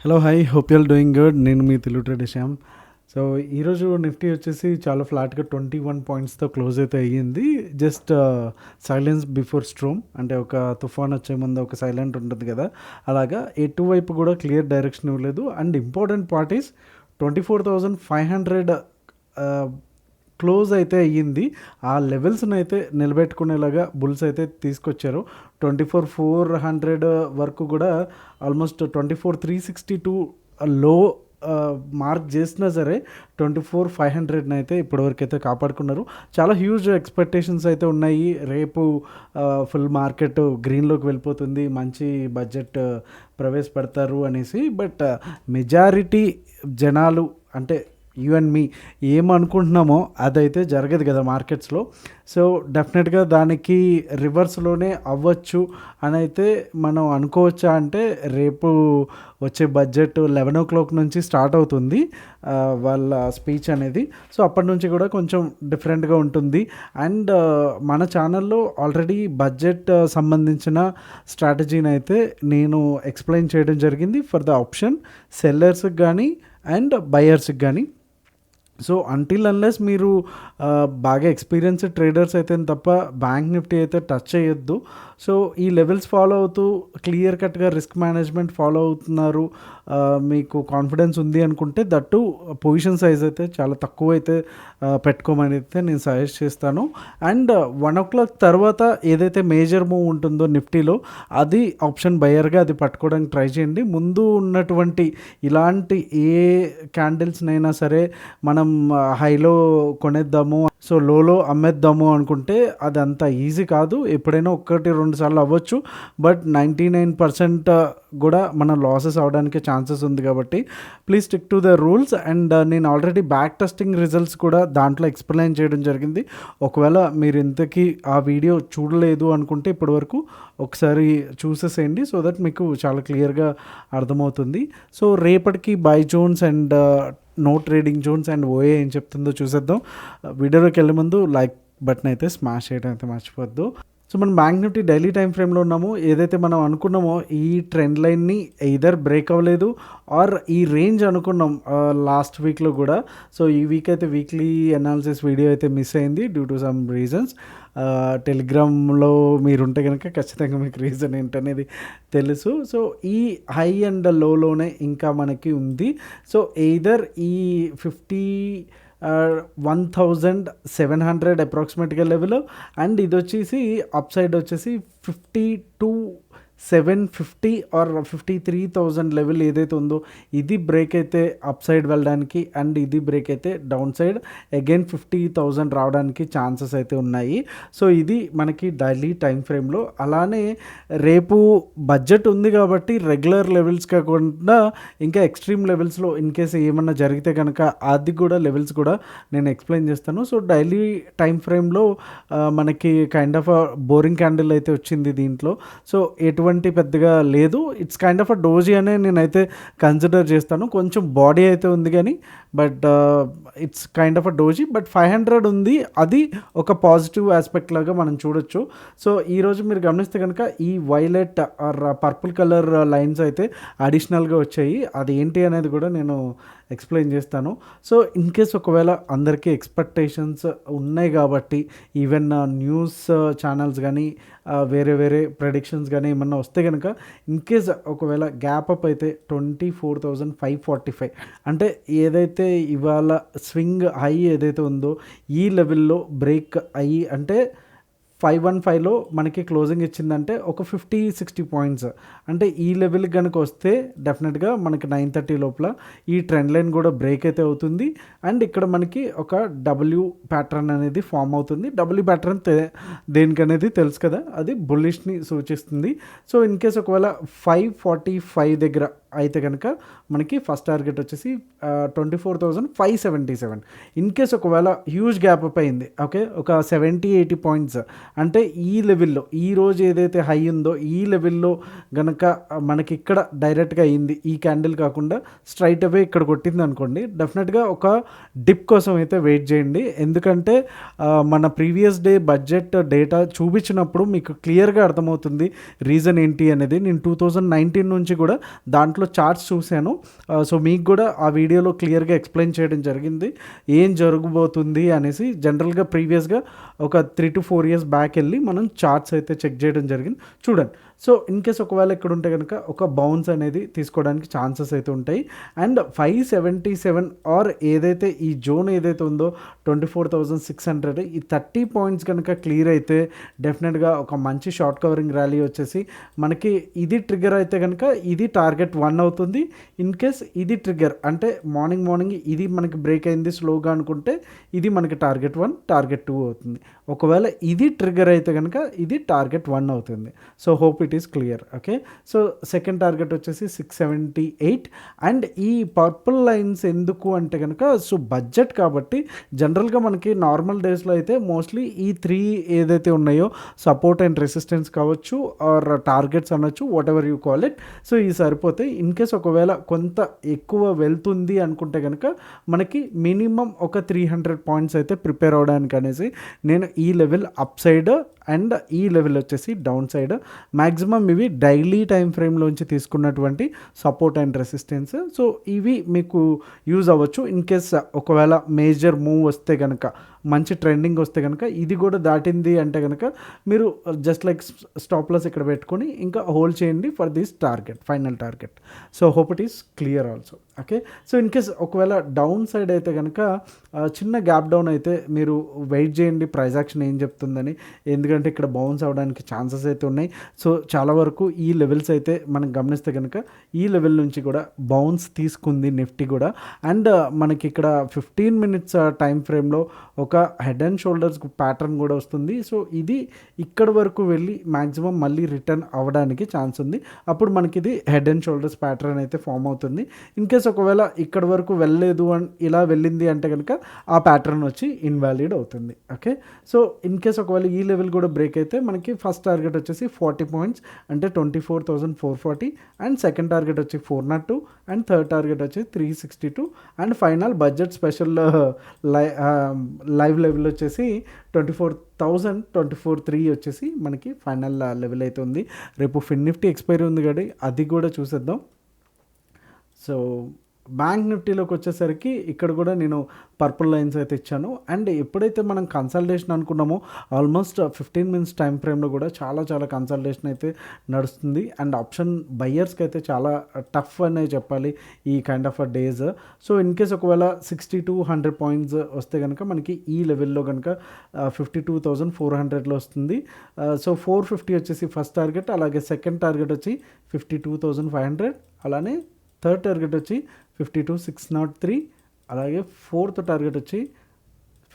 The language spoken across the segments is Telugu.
Hello hi hope you'll doing good. నేను మీ తెలుగు ట్రేడర్ శ్యామ్. సో ఈరోజు నిఫ్టీ వచ్చేసి చాలా ఫ్లాట్గా 21 పాయింట్స్తో క్లోజ్ అయితే అయ్యింది. జస్ట్ సైలెన్స్ బిఫోర్ స్ట్రోమ్, అంటే ఒక తుఫాన్ వచ్చే ముందు ఒక సైలెంట్ ఉంటుంది కదా, అలాగా ఎటువైపు కూడా క్లియర్ డైరెక్షన్ ఇవ్వలేదు. And important part is 24,500 close అయితే అయ్యింది. ఆ లెవెల్స్ని అయితే నిలబెట్టుకునేలాగా బుల్స్ అయితే తీసుకొచ్చారు. 24,400 వరకు కూడా ఆల్మోస్ట్ 24,362 లో మార్క్ చేసినా సరే 24,500 అయితే ఇప్పటివరకు అయితే కాపాడుకున్నారు. చాలా హ్యూజ్ ఎక్స్పెక్టేషన్స్ అయితే ఉన్నాయి. రేపు ఫుల్ మార్కెట్ గ్రీన్లోకి వెళ్ళిపోతుంది, మంచి బడ్జెట్ ప్రవేశపెడతారు అనేసి. బట్ మెజారిటీ జనాలు, అంటే యూ అండ్ మీ ఏమనుకుంటున్నామో అదైతే జరగదు కదా మార్కెట్స్లో. సో డెఫినెట్గా దానికి రివర్స్లోనే అవ్వచ్చు అని అయితే మనం అనుకోవచ్చా అంటే, రేపు వచ్చే బడ్జెట్ 11 o'clock నుంచి స్టార్ట్ అవుతుంది వాళ్ళ స్పీచ్ అనేది. సో అప్పటి నుంచి కూడా కొంచెం డిఫరెంట్గా ఉంటుంది. అండ్ మన ఛానల్లో ఆల్రెడీ బడ్జెట్ సంబంధించిన స్ట్రాటజీని అయితే నేను ఎక్స్ప్లెయిన్ చేయడం జరిగింది ఫర్ ద ఆప్షన్ సెల్లర్స్కి కానీ అండ్ బయర్స్కి కానీ. సో అంటిల్ అన్లెస్ మీరు బాగా ఎక్స్పీరియన్స్డ్ ట్రేడర్స్ అయితే తప్ప బ్యాంక్ నిఫ్టీ అయితే టచ్ చేయొద్దు. సో ఈ లెవెల్స్ ఫాలో అవుతూ క్లియర్ కట్గా రిస్క్ మేనేజ్మెంట్ ఫాలో అవుతున్నారు, మీకు కాన్ఫిడెన్స్ ఉంది అనుకుంటే దట్టు పొజిషన్ సైజ్ అయితే చాలా తక్కువ అయితే పెట్టుకోమని అయితే నేను సజెస్ట్ చేస్తాను. అండ్ 1 o'clock తర్వాత ఏదైతే మేజర్ మూవ్ ఉంటుందో నిఫ్టీలో, అది ఆప్షన్ బయర్గా అది పట్టుకోవడానికి ట్రై చేయండి. ముందు ఉన్నటువంటి ఇలాంటి ఏ క్యాండిల్స్నైనా సరే మనం హైలో కొనేద్దాము, సో లోలో అమ్మేద్దాము అనుకుంటే అది అంత ఈజీ కాదు. ఎప్పుడైనా 1-2 సార్లు అవ్వచ్చు, బట్ 99% కూడా మన లాసెస్ అవడానికి ఛాన్సెస్ ఉంది. కాబట్టి please stick to the rules. And నేను ఆల్రెడీ బ్యాక్ టెస్టింగ్ రిజల్ట్స్ కూడా దాంట్లో ఎక్స్ప్లెయిన్ చేయడం జరిగింది. ఒకవేళ మీరు ఇంతకీ ఆ వీడియో చూడలేదు అనుకుంటే ఇప్పటివరకు ఒకసారి చూసేసేయండి, సో దట్ మీకు చాలా క్లియర్గా అర్థమవుతుంది. సో రేపటికి buy zones and no trading zones and ఓఏ ఏం చెప్తుందో చూసేద్దాం. వీడియోలోకి వెళ్ళే ముందు లైక్ బటన్ అయితే స్మాష్ చేయడం అయితే మర్చిపోద్దు. సో మనం బ్యాంక్ నిఫ్టీ డైలీ టైం ఫ్రేమ్లో ఉన్నాము. ఏదైతే మనం అనుకున్నామో ఈ ట్రెండ్ లైన్ని ఎయిదర్ బ్రేక్ అవ్వలేదు ఆర్ ఈ రేంజ్ అనుకున్నాం లాస్ట్ వీక్లో కూడా. సో ఈ వీక్ అయితే వీక్లీ అనాలిసిస్ వీడియో అయితే మిస్ అయింది డ్యూ టు సమ్ రీజన్స్. టెలిగ్రామ్లో మీరుంటే కనుక ఖచ్చితంగా మీకు రీజన్ ఏంటనేది తెలుసు. సో ఈ హై అండ్ లోలోనే ఇంకా మనకి ఉంది. సో ఎయిదర్ ఈ 1,700 అప్రాక్సిమేట్గా లెవెల్, అండ్ ఇది వచ్చేసి అప్ సైడ్ వచ్చేసి 52,750 ఆర్ 53,000 లెవెల్ ఏదైతే ఉందో ఇది బ్రేక్ అయితే అప్ సైడ్ వెళ్ళడానికి, అండ్ ఇది బ్రేక్ అయితే డౌన్ సైడ్ అగైన్ 50,000 రావడానికి ఛాన్సెస్ అయితే ఉన్నాయి. సో ఇది మనకి డైలీ టైం ఫ్రేమ్లో. అలానే రేపు బడ్జెట్ ఉంది కాబట్టి రెగ్యులర్ లెవెల్స్ కాకుండా ఇంకా ఎక్స్ట్రీమ్ లెవెల్స్లో ఇన్ కేసు ఏమన్నా జరిగితే కనుక అది కూడా లెవెల్స్ కూడా నేను ఎక్స్ప్లెయిన్ చేస్తాను. సో డైలీ టైం ఫ్రేమ్లో మనకి కైండ్ ఆఫ్ బోరింగ్ క్యాండిల్ అయితే వచ్చింది దీంట్లో. సో ఎటువంటి పెద్దగా లేదు, it's kind of a doji అనే నేనైతే కన్సిడర్ చేస్తాను. కొంచెం బాడీ అయితే ఉంది కానీ but it's kind of a doji. But 500 ఉంది, అది ఒక పాజిటివ్ ఆస్పెక్ట్ లాగా మనం చూడొచ్చు. సో ఈరోజు మీరు గమనిస్తే కనుక ఈ violet are purple colour lines అయితే అడిషనల్గా వచ్చాయి. అది ఏంటి అనేది కూడా నేను ఎక్స్ప్లెయిన్ చేస్తాను. సో ఇన్ కేస్ ఒకవేళ అందరికీ ఎక్స్పెక్టేషన్స్ ఉన్నాయి కాబట్టి ఈవెన్ న్యూస్ ఛానల్స్ కానీ వేరే వేరే ప్రెడిక్షన్స్ కానీ ఏమన్నా వస్తే కనుక ఇన్ కేస్ ఒకవేళ గ్యాప్ అప్ అయితే 24,545, అంటే ఏదైతే ఇవాళ స్వింగ్ హై ఏదైతే ఉందో ఈ లెవెల్లో బ్రేక్ అయ్యి, అంటే 515లో మనకి క్లోజింగ్ ఇచ్చిందంటే ఒక 50-60 పాయింట్స్, అంటే ఈ లెవెల్కి కనుక వస్తే డెఫినెట్గా మనకి 9:30 లోపల ఈ ట్రెండ్ లైన్ కూడా బ్రేక్ అయితే అవుతుంది. అండ్ ఇక్కడ మనకి ఒక డబ్ల్యూ ప్యాటర్న్ అనేది ఫామ్ అవుతుంది. డబ్ల్యూ ప్యాటర్న్ దేనికనేది తెలుసు కదా, అది బుల్లిష్ని సూచిస్తుంది. సో ఇన్ కేస్ ఒకవేళ 545 దగ్గర అయితే కనుక మనకి ఫస్ట్ టార్గెట్ వచ్చేసి 24,577. ఇన్ కేస్ ఒకవేళ హ్యూజ్ గ్యాప్ అప్ అయింది, ఓకే, ఒక 70-80 పాయింట్స్, అంటే ఈ లెవెల్లో ఈ రోజు ఏదైతే హై ఉందో ఈ లెవెల్లో గనక మనకి ఇక్కడ డైరెక్ట్గా అయింది, ఈ క్యాండిల్ కాకుండా స్ట్రైట్ అవే ఇక్కడ కొట్టింది అనుకోండి, డెఫినెట్గా ఒక డిప్ కోసం అయితే వెయిట్ చేయండి. ఎందుకంటే మన ప్రీవియస్ డే బడ్జెట్ డేటా చూపించినప్పుడు మీకు క్లియర్గా అర్థమవుతుంది రీజన్ ఏంటి అనేది. నేను 2019 నుంచి కూడా దాంట్లో కూడా చార్ట్స్ చూశాను. సో మీకు కూడా ఆ వీడియోలో క్లియర్గా ఎక్స్ప్లెయిన్ చేయడం జరిగింది ఏం జరగబోతుంది అనేసి. జనరల్గా ప్రీవియస్గా ఒక 3 to 4 years బ్యాక్ వెళ్ళి మనం చార్ట్స్ అయితే చెక్ చేయడం జరిగింది. చూడండి, సో ఇన్ కేస్ ఒకవేళ ఇక్కడ ఉంటే కనుక ఒక బౌన్స్ అనేది తీసుకోవడానికి ఛాన్సెస్ అయితే ఉంటాయి. అండ్ 577 ఆర్ ఏదైతే ఈ జోన్ ఏదైతే ఉందో 24,600, ఈ 30 పాయింట్స్ కనుక క్లియర్ అయితే డెఫినెట్గా ఒక మంచి షార్ట్ కవరింగ్ ర్యాలీ వచ్చేసి మనకి ఇది ట్రిగ్గర్ అయితే కనుక ఇది టార్గెట్ 1 అవుతుంది. ఇన్ కేస్ ఇది ట్రిగ్గర్ అంటే మార్నింగ్ ఇది మనకి బ్రేక్ అయింది స్లోగా అనుకుంటే ఇది మనకి టార్గెట్ 1, టార్గెట్ 2 అవుతుంది. ఒకవేళ ఇది ట్రిగ్గర్ అయితే కనుక ఇది టార్గెట్ 1 అవుతుంది. So hope it is clear. Okay, so second target వచ్చేసి 678. అండ్ ఈ పర్పుల్ లైన్స్ ఎందుకు అంటే కనుక సో బడ్జెట్ కాబట్టి జనరల్గా మనకి నార్మల్ డేస్లో అయితే మోస్ట్లీ ఈ 3 ఏదైతే ఉన్నాయో సపోర్ట్ అండ్ రెసిస్టెన్స్ కావచ్చు ఆర్ టార్గెట్స్ అనొచ్చు, what ever you call it. So ఇవి సరిపోతాయి. ఇన్ కేస్ ఒకవేళ కొంత ఎక్కువ వెళ్తుంది అనుకుంటే కనుక మనకి మినిమం ఒక 300 పాయింట్స్ అయితే ప్రిపేర్ అవడానికి అనేసి నేను ఈ లెవెల్ అప్ సైడ్ అండ్ ఈ లెవెల్ వచ్చేసి డౌన్ సైడ్ మ్యాక్సిమం ఇవి డైలీ టైం ఫ్రేమ్లోంచి తీసుకున్నటువంటి సపోర్ట్ అండ్ రెసిస్టెన్స్. సో ఇవి మీకు యూజ్ అవ్వచ్చు. ఇన్ కేస్ ఒకవేళ మేజర్ మూవ్ వస్తే కనుక, మంచి ట్రెండింగ్ వస్తే కనుక, ఇది కూడా దాటింది అంటే కనుక మీరు జస్ట్ లైక్ స్టాప్ లాస్ ఇక్కడ పెట్టుకొని ఇంకా హోల్డ్ చేయండి for this target, final target. So hope it is clear also. Okay, so in case ఒకవేళ డౌన్ సైడ్ అయితే కనుక చిన్న గ్యాప్ డౌన్ అయితే మీరు వెయిట్ చేయండి ప్రైస్ యాక్షన్ ఏం చెప్తుందని. ఎందుకంటే ఇక్కడ బౌన్స్ అవ్వడానికి ఛాన్సెస్ అయితే ఉన్నాయి. సో చాలా వరకు ఈ లెవెల్స్ అయితే మనం గమనిస్తే కనుక ఈ లెవెల్ నుంచి కూడా బౌన్స్ తీసుకుంది నిఫ్టీ కూడా. అండ్ మనకి ఇక్కడ 15 minutes టైం ఫ్రేమ్లో ఒక హెడ్ అండ్ షోల్డర్స్ ప్యాటర్న్ కూడా వస్తుంది. సో ఇది ఇక్కడ వరకు వెళ్ళి మ్యాక్సిమం మళ్ళీ రిటర్న్ అవ్వడానికి ఛాన్స్ ఉంది. అప్పుడు మనకి ఇది హెడ్ అండ్ షోల్డర్స్ ప్యాటర్న్ అయితే ఫామ్ అవుతుంది. ఇన్ కేస్ ఒకవేళ ఇక్కడ వరకు వెళ్ళలేదు అని ఇలా వెళ్ళింది అంటే కనుక ఆ ప్యాటర్న్ వచ్చి ఇన్వాలిడ్ అవుతుంది. ఓకే, సో ఇన్ కేస్ ఒకవేళ ఈ లెవెల్ కూడా బ్రేక్ అయితే మనకి ఫస్ట్ టార్గెట్ వచ్చేసి 40 పాయింట్స్ అంటే 24,440 అండ్ సెకండ్ టార్గెట్ వచ్చి 402 అండ్ థర్డ్ టార్గెట్ వచ్చి 362 and final budget special live level వచ్చేసి 24,3 వచ్చేసి మనకి ఫైనల్ లెవెల్ అయితే ఉంది. రేపు నిఫ్టీ ఎక్స్పైరీ ఉంది కాబట్టి అది కూడా చూసేద్దాం. సో బ్యాంక్ నిఫ్టీలోకి వచ్చేసరికి ఇక్కడ కూడా నేను పర్పుల్ లైన్స్ అయితే ఇచ్చాను. అండ్ ఎప్పుడైతే మనం కన్సల్టేషన్ అనుకున్నామో ఆల్మోస్ట్ 15 minutes టైం ఫ్రేమ్లో కూడా చాలా కన్సల్టేషన్ అయితే నడుస్తుంది. అండ్ ఆప్షన్ బయ్యర్స్కి అయితే చాలా టఫ్ అనే చెప్పాలి ఈ kind of days. So in case ఒకవేళ 60 to 100 పాయింట్స్ వస్తే కనుక మనకి ఈ లెవెల్లో కనుక 52,400లో వస్తుంది. సో 450 వచ్చేసి ఫస్ట్ టార్గెట్, అలాగే సెకండ్ టార్గెట్ వచ్చి 52,500, అలానే థర్డ్ టార్గెట్ వచ్చి 52,603, అలాగే ఫోర్త్ టార్గెట్ వచ్చి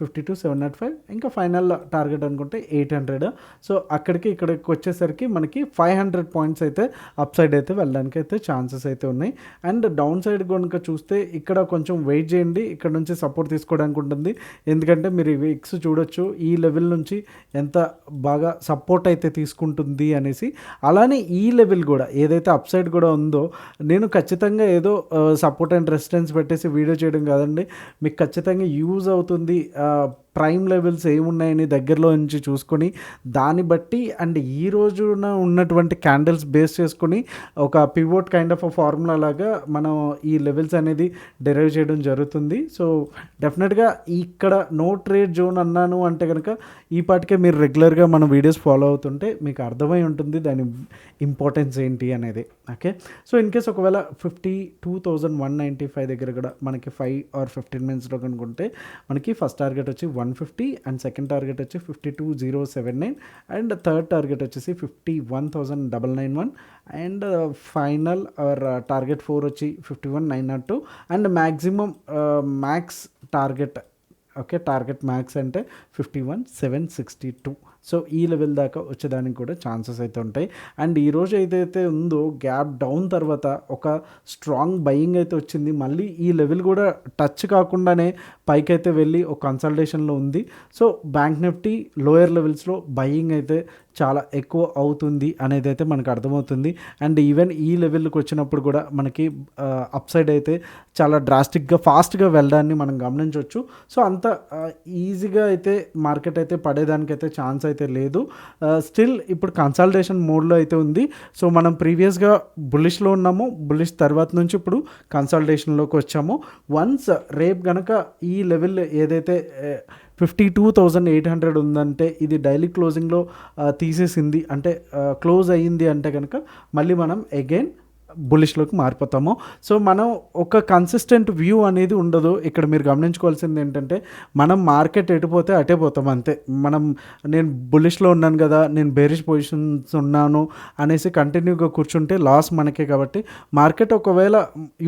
52,705, ఇంకా ఫైనల్ టార్గెట్ అనుకుంటే 800. సో అక్కడికి ఇక్కడికి వచ్చేసరికి మనకి 500 పాయింట్స్ అయితే అప్ సైడ్ అయితే వెళ్ళడానికి అయితే ఛాన్సెస్ అయితే ఉన్నాయి. అండ్ డౌన్ సైడ్ కనుక చూస్తే ఇక్కడ కొంచెం వెయిట్ చేయండి, ఇక్కడ నుంచి సపోర్ట్ తీసుకోవడానికి ఉంటుంది. ఎందుకంటే మీరు విక్స్ చూడొచ్చు ఈ లెవెల్ నుంచి ఎంత బాగా సపోర్ట్ అయితే తీసుకుంటుంది అనేసి. అలానే ఈ లెవెల్ కూడా ఏదైతే అప్ సైడ్ కూడా ఉందో నేను ఖచ్చితంగా ఏదో సపోర్ట్ అండ్ రెసిస్టెన్స్ పెట్టేసి వీడియో చేయడం కాదండి, మీకు ఖచ్చితంగా యూజ్ అవుతుంది. ప్రైమ్ లెవెల్స్ ఏమున్నాయని దగ్గరలో నుంచి చూసుకొని దాన్ని బట్టి అండ్ ఈ రోజున ఉన్నటువంటి క్యాండిల్స్ బేస్ చేసుకొని ఒక పివోట్ కైండ్ ఆఫ్ ఫార్ములా లాగా మనం ఈ లెవెల్స్ అనేది డెరైవ్ చేయడం జరుగుతుంది. సో డెఫినెట్గా ఇక్కడ నో ట్రేడ్ జోన్ అన్నాను అంటే కనుక ఈ పాటికే మీరు రెగ్యులర్గా మన వీడియోస్ ఫాలో అవుతుంటే మీకు అర్థమై ఉంటుంది దాని ఇంపార్టెన్స్ ఏంటి అనేది. ఓకే, సో ఇన్ కేస్ ఒకవేళ 52,195 దగ్గర కూడా మనకి 5 or 15 minutesలో కనుకుంటే మనకి ఫస్ట్ టార్గెట్ వచ్చి 150 అండ్ సెకండ్ టార్గెట్ వచ్చి 52,079 అండ్ థర్డ్ టార్గెట్ వచ్చేసి 51,991 అండ్ ఫైనల్ ఆర్ టార్గెట్ 4 వచ్చి 51,902 and max target. Okay, target max అంటే 51,762. సో ఈ లెవెల్ దాకా వచ్చేదానికి కూడా ఛాన్సెస్ అయితే ఉంటాయి. అండ్ ఈరోజు ఏదైతే ఉందో గ్యాప్ డౌన్ తర్వాత ఒక స్ట్రాంగ్ బయింగ్ అయితే వచ్చింది. మళ్ళీ ఈ లెవెల్ కూడా టచ్ కాకుండానే పైకైతే వెళ్ళి ఒక కన్సల్టేషన్లో ఉంది. సో బ్యాంక్ నిఫ్టీ లోయర్ లెవెల్స్లో బయింగ్ అయితే చాలా ఎక్కువ అవుతుంది అనేది అయితే మనకు అర్థమవుతుంది. అండ్ ఈవెన్ ఈ లెవెల్కి వచ్చినప్పుడు కూడా మనకి అప్ సైడ్ అయితే చాలా డ్రాస్టిక్గా ఫాస్ట్గా వెళ్ళడాన్ని మనం గమనించవచ్చు. సో అంత ఈజీగా అయితే మార్కెట్ అయితే పడేదానికైతే ఛాన్స్ అయితే లేదు. స్టిల్ ఇప్పుడు కన్సల్టేషన్ మోడ్లో అయితే ఉంది. సో మనం ప్రీవియస్గా బులిష్లో ఉన్నాము, బులిష్ తర్వాత నుంచి ఇప్పుడు కన్సల్టేషన్లోకి వచ్చాము. వన్స్ రేపు కనుక ఈ లెవెల్ ఏదైతే 52,800 ఉందంటే ఇది డైలీ క్లోజింగ్లో తీసేసింది అంటే క్లోజ్ అయ్యింది అంటే కనుక మళ్ళీ మనం అగైన్ బులిష్లోకి మారిపోతాము. సో మనం ఒక కన్సిస్టెంట్ వ్యూ అనేది ఉండదు. ఇక్కడ మీరు గమనించుకోవాల్సింది ఏంటంటే మనం మార్కెట్ ఎటుపోతే అటే పోతాం అంతే. నేను బులిష్లో ఉన్నాను కదా, నేను బేరిష్ పొజిషన్స్ ఉన్నాను అనేసి కంటిన్యూగా కూర్చుంటే లాస్ మనకే. కాబట్టి మార్కెట్ ఒకవేళ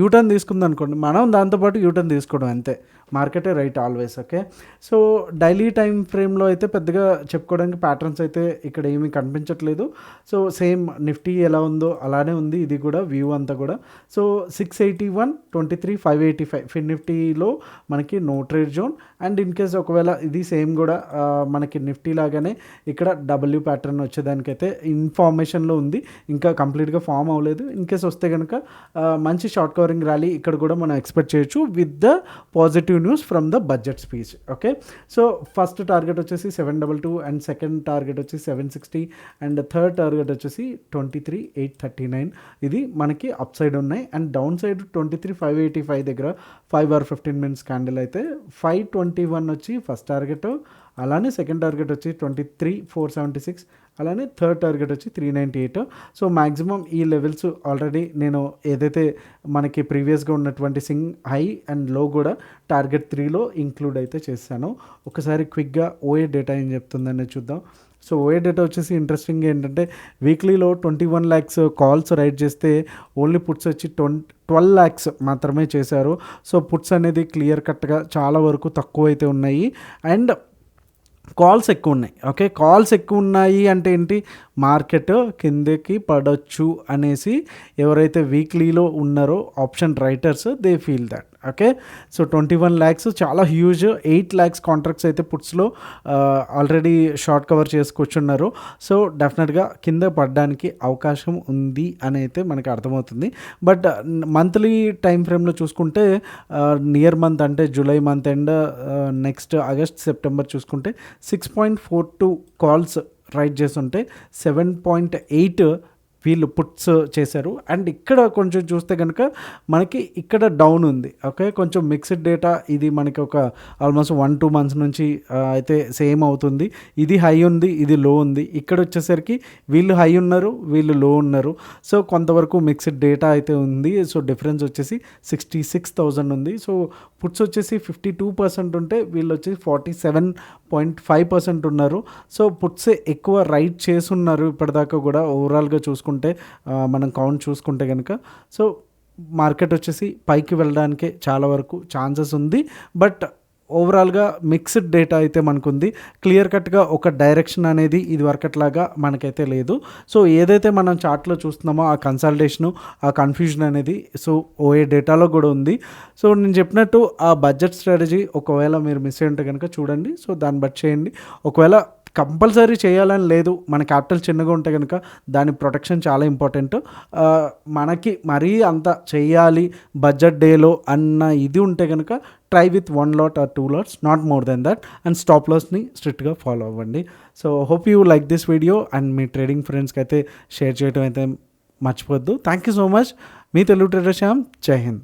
యూటర్న్ తీసుకుంది అనుకోండి, మనం దాంతోపాటు యూటర్న్ తీసుకోవడం అంతే. మార్కెటే right always. Okay, so daily time ఫ్రేమ్లో అయితే పెద్దగా చెప్పుకోవడానికి ప్యాటర్న్స్ అయితే ఇక్కడ ఏమీ కనిపించట్లేదు. సో సేమ్ నిఫ్టీ ఎలా ఉందో అలానే ఉంది ఇది కూడా వ్యూ అంతా కూడా. సో 681.23,585 ఫిన్ నిఫ్టీలో మనకి no trade zone. And in case ఒకవేళ ఇది సేమ్ కూడా మనకి నిఫ్టీ లాగానే ఇక్కడ డబ్ల్యూ ప్యాటర్న్ వచ్చేదానికైతే ఇన్ఫార్మేషన్లో ఉంది, ఇంకా కంప్లీట్గా ఫామ్ అవ్వలేదు. ఇన్ కేస్ వస్తే కనుక మంచి షార్ట్ కవరింగ్ ర్యాలీ ఇక్కడ కూడా మనం ఎక్స్పెక్ట్ చేయొచ్చు with the positive news from the budget speech. Okay, so first target వచ్చేసి 722 అండ్ సెకండ్ టార్గెట్ వచ్చేసి 760 అండ్ థర్డ్ టార్గెట్ వచ్చేసి 23,839. ఇది మనకి అప్ సైడ్ ఉన్నాయి. అండ్ డౌన్ సైడ్ 23,585 దగ్గర 5 or 15 minutes క్యాండిల్ అయితే 521 వచ్చి ఫస్ట్ టార్గెట్, అలానే సెకండ్ టార్గెట్ వచ్చి 23,476, అలానే థర్డ్ టార్గెట్ వచ్చి 398. సో మ్యాక్సిమం ఈ లెవెల్స్ ఆల్రెడీ నేను ఏదైతే మనకి ప్రీవియస్గా ఉన్నటువంటి హై అండ్ లో కూడా టార్గెట్ 3లో ఇంక్లూడ్ అయితే చేశాను. ఒకసారి క్విక్గా ఓఏ డేటా ఏం చెప్తుందని చూద్దాం. సో ఓఏ డేటా వచ్చేసి ఇంట్రెస్టింగ్ ఏంటంటే వీక్లీలో 21 lakhs కాల్స్ రైట్ చేస్తే ఓన్లీ పుట్స్ వచ్చి 12 lakhs మాత్రమే చేశారు. సో పుట్స్ అనేది క్లియర్ కట్గా చాలా వరకు తక్కువ అయితే ఉన్నాయి అండ్ కాల్స్ ఎక్కువ ఉన్నాయి. ఓకే, కాల్స్ ఎక్కువ ఉన్నాయి అంటే ఏంటి, మార్కెట్ కిందకి పడవచ్చు అనేసి ఎవరైతే వీక్లీలో ఉన్నారో option writers they feel that. Okay, so 21 lakhs చాలా హ్యూజ్. 8 lakhs కాంట్రాక్ట్స్ అయితే పుట్స్లో ఆల్రెడీ షార్ట్ కవర్ చేసుకొచ్చున్నారు. సో డెఫినెట్గా కింద పడడానికి అవకాశం ఉంది అని అయితే మనకి అర్థమవుతుంది. బట్ మంత్లీ టైం ఫ్రేమ్లో చూసుకుంటే నియర్ మంత్ అంటే July month and next August September చూసుకుంటే 6.42 కాల్స్ రైట్ చేస్తుంటే 7.8 వీళ్ళు పుట్స్ చేశారు. అండ్ ఇక్కడ కొంచెం చూస్తే కనుక మనకి ఇక్కడ డౌన్ ఉంది. ఓకే, కొంచెం మిక్స్డ్ డేటా ఇది మనకి ఒక ఆల్మోస్ట్ 1-2 months నుంచి అయితే సేమ్ అవుతుంది. ఇది హై ఉంది, ఇది లో ఉంది. ఇక్కడ వచ్చేసరికి వీళ్ళు హై ఉన్నారు, వీళ్ళు లో ఉన్నారు. సో కొంతవరకు మిక్స్డ్ డేటా అయితే ఉంది. సో డిఫరెన్స్ వచ్చేసి 66,000 ఉంది. సో పుట్స్ వచ్చేసి 52% ఉంటే వీళ్ళు వచ్చేసి 47.5% ఉన్నారు. సో పుట్స్ ఎక్కువ రైట్ చేసున్నారు ఇప్పటిదాకా కూడా ఓవరాల్గా చూసుకుంటే మనం కౌంట్ చూసుకుంటే కనుక. సో మార్కెట్ వచ్చేసి పైకి వెళ్ళడానికే చాలా వరకు ఛాన్సెస్ ఉంది. బట్ ఓవరాల్గా మిక్స్డ్ డేటా అయితే మనకుంది. క్లియర్ కట్గా ఒక డైరెక్షన్ అనేది ఇది వరకట్లాగా మనకైతే లేదు. సో ఏదైతే మనం చార్ట్లో చూస్తున్నామో ఆ కన్సల్టేషను, ఆ కన్ఫ్యూజన్ అనేది సో ఓఏ డేటాలో కూడా ఉంది. సో నేను చెప్పినట్టు ఆ బడ్జెట్ స్ట్రాటజీ ఒకవేళ మీరు మిస్ అయ్యి ఉంటే కనుక చూడండి. సో దాన్ని బట్టి చేయండి. ఒకవేళ కంపల్సరీ చేయాలని లేదు, మన క్యాపిటల్ చిన్నగా ఉంటే కనుక దాని ప్రొటెక్షన్ చాలా ఇంపార్టెంట్. మనకి మరీ అంత చేయాలి బడ్జెట్ డేలో అన్న ఇది ఉంటే కనుక try with 1 lot or 2 lots, not more than that. And stop లాస్ని స్ట్రిక్ట్గా ఫాలో అవ్వండి. So hope you like this video and మీ ట్రేడింగ్ ఫ్రెండ్స్కి అయితే షేర్ చేయడం అయితే మర్చిపోద్దు. Thank you so much. మీ తెలుగు ట్రేడర్ శ్యామ్. జై హింద్.